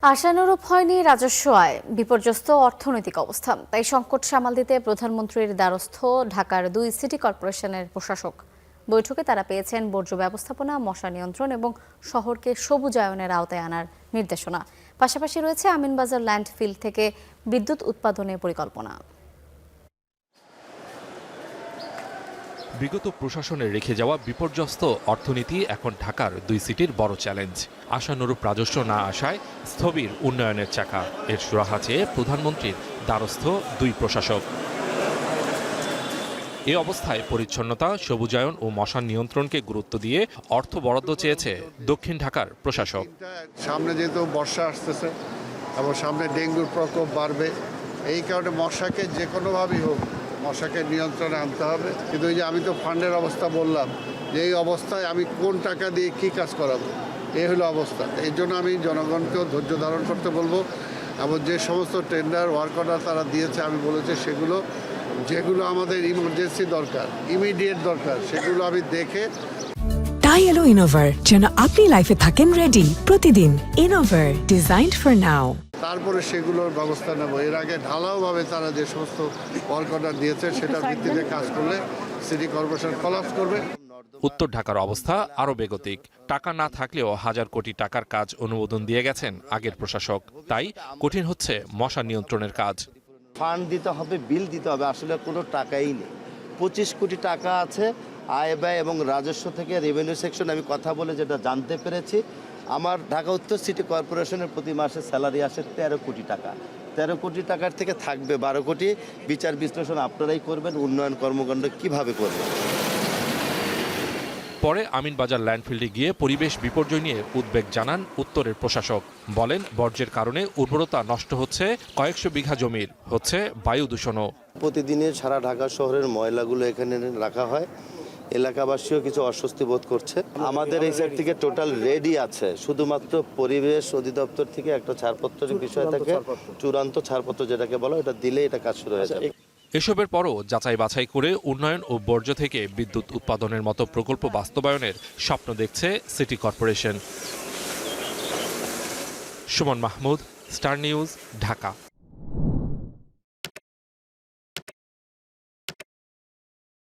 আশানুরূপ হয়নি রাজস্ব আয়, বিপর্যস্ত অর্থনৈতিক অবস্থা। তাই সংকট সামাল দিতে প্রধানমন্ত্রীর দ্বারস্থ ঢাকার 2 সিটি কর্পোরেশনের প্রশাসক। বৈঠকে তারা পেয়েছেন বর্জ্য ব্যবস্থাপনা, মশা নিয়ন্ত্রণ এবং শহরকে সবুজায়নের আওতায় আনার নির্দেশনা। পাশাপাশি রয়েছে আমিনবাজার ল্যান্ডফিল থেকে বিদ্যুৎ উৎপাদনের পরিকল্পনা। বিগত প্রশাসনের রেখে যাওয়া বিপর্যস্ত অর্থনীতি এখন ঢাকার 2 সিটির বড় চ্যালেঞ্জ। আশানুরূপ রাজস্ব না আসায় স্থবির উন্নয়নের চাকা। এর সুরাহা চেয়ে প্রধানমন্ত্রীর দ্বারস্থ 2 প্রশাসক। এ অবস্থায় পরিচ্ছন্নতা, সবুজায়ন ও মশা নিয়ন্ত্রণকে গুরুত্ব দিয়ে অর্থ বরাদ্দ চেয়েছে দক্ষিণ ঢাকার প্রশাসক। সামনে যেহেতু বর্ষা আসতেছে এবং সামনে ডেঙ্গুর প্রকোপ বাড়বে, এই কারণে মশাকে যে কোনোভাবেই হোক মশাকে নিয়ন্ত্রণে আনতে হবে। কিন্তু এই যে আমি তো ফান্ডের অবস্থা বললাম, যে এই অবস্থায় আমি কোন টাকা দিয়ে কী কাজ করাবো, এই হলো অবস্থা। এই জন্য আমি জনগণকেও ধৈর্য ধারণ করতে বলবো এবং যে সমস্ত টেন্ডার ওয়ার্ক অর্ডার তারা দিয়েছে আমি বলেছি যেগুলো আমাদের ইমার্জেন্সি দরকার, ইমিডিয়েট দরকার, সেগুলো আমি দেখে। তাই এলো ইনোভার, যেন আপনি লাইফে থাকেন রেডি প্রতিদিন। Innova, designed for now. তারপরে সেগুলোর ব্যবস্থা নেব। এর আগে ঢালাওভাবে তারা যে সমস্ত ওয়ার্ক অর্ডার দিয়েছে সেটার ভিত্তিতে কাজ করলে সিটি কর্পোরেশন কলাপস করবে। উত্তর ঢাকার অবস্থা আরও বেগতিক। টাকা না থাকলেও হাজার কোটি টাকার কাজ অনুমোদন দিয়ে গেছেন আগের প্রশাসক। তাই কঠিন হচ্ছে মশা নিয়ন্ত্রণের কাজ। ফান্ড দিতে হবে, বিল দিতে হবে, আসলে কোনো টাকাই নেই। 25 কোটি টাকা আছে আয় ব্যয় এবং রাজস্ব থেকে রেভিনিউ সেকশন আমি কথা বলে যেটা জানতে পেরেছি, আমার ঢাকা উত্তর সিটি কর্পোরেশনের প্রতি মাসে স্যালারি আসে 13 কোটি টাকা। 13 কোটি টাকার থেকে থাকবে 12 কোটি। বিচার বিশ্লেষণ আপনারাই করবেন, উন্নয়ন কর্মকাণ্ড কিভাবে করবেন। পরে আমিনবাজার ল্যান্ডফিল্ডে গিয়ে পরিবেশ বিপর্যয় নিয়ে উদ্বেগ জানান উত্তরের প্রশাসক। বলেন, বর্জ্যের কারণে উর্বরতা নষ্ট হচ্ছে, কয়েকশো বিঘা জমির হচ্ছে বায়ু দূষণও। প্রতিদিনের সারা ঢাকা শহরের ময়লাগুলো এখানে রাখা হয়, এলাকাবাসীও কিছু অস্বস্তি বোধ করছে। আমাদের এই সাইড থেকে টোটাল রেডি আছে, শুধুমাত্র পরিবেশ অধিদপ্তর থেকে একটা ছাড়পত্রের বিষয় থাকে, চূড়ান্ত ছাড়পত্র যেটাকে বলো, এটা দিলে এটা কাজ শুরু হয়ে যাবে। এসবের পরও যাচাই বাছাই করে উন্নয়ন ও বর্জ্য থেকে বিদ্যুৎ উৎপাদনের মতো প্রকল্প বাস্তবায়নের স্বপ্ন দেখছে city corporation. Suman Mahmud, star news, Dhaka.